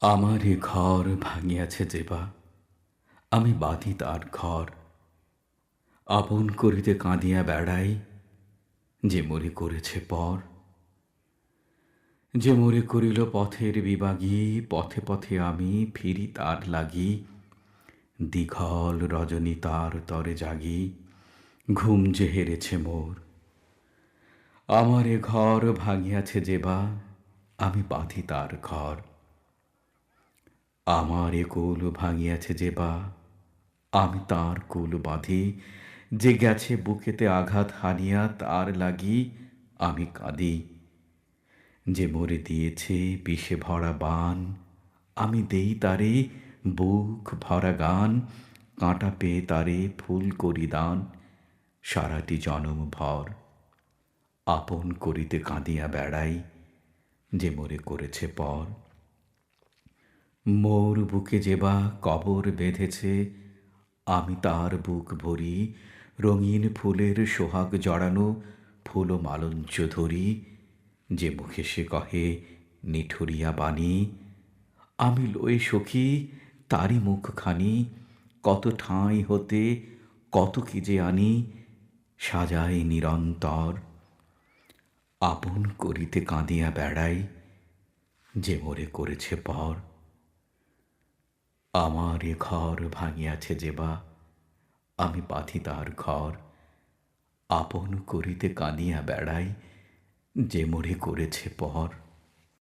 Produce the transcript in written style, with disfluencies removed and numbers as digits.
আমার এ ঘর ভাঙিয়াছে যেবা, আমি বাঁধি তার ঘর। আপন করিতে কাঁদিয়া বেড়াই, যে মোরে করেছে পর। যে মোরে করিল পথের বিবাগী, পথে পথে আমি ফিরি তার লাগি। দীঘল রজনী তার তরে জাগি, ঘুম যে হেরেছে মোর। আমার এ ঘর ভাঙিয়াছে যেবা, আমি বাঁধি তার ঘর। আমার এ কুল ভাঙিয়াছে যেবা, আমি তার কুল বাঁধি। যে গেছে বুকেতে আঘাত হানিয়া তার লাগি আমি কাঁদি। যে মরে দিয়েছে বিষে ভরা বান, আমি দেই তারে বুক ভরা গান। কাঁটা পেয়ে তারে ফুল করি দান, সারাটি জনম ভর। আপন করিতে কাঁদিয়া বেড়াই, যে মোরে করেছে পর। মোর বুকে যেবা কবর বেঁধেছে, আমি তার বুক ভরি। রঙিন ফুলের সোহাগ জড়ানো ফুল মালঞ্চ ধরি। যে মুখে সে কহে নিঠুরিয়া বাণী, আমি লয়ে সখী তারি মুখখানি। কত ঠাঁই হতে কত কি যে আনি, সাজাই নিরন্তর। আপন করিতে কাঁদিয়া বেড়াই, যে মোরে করেছে পর। আমার এ ঘর ভাঙিয়াছে যেবা, আমি বাঁধি তার ঘর। আপন করিতে কাঁদিয়া বেড়াই, যে মোরে করেছে পর।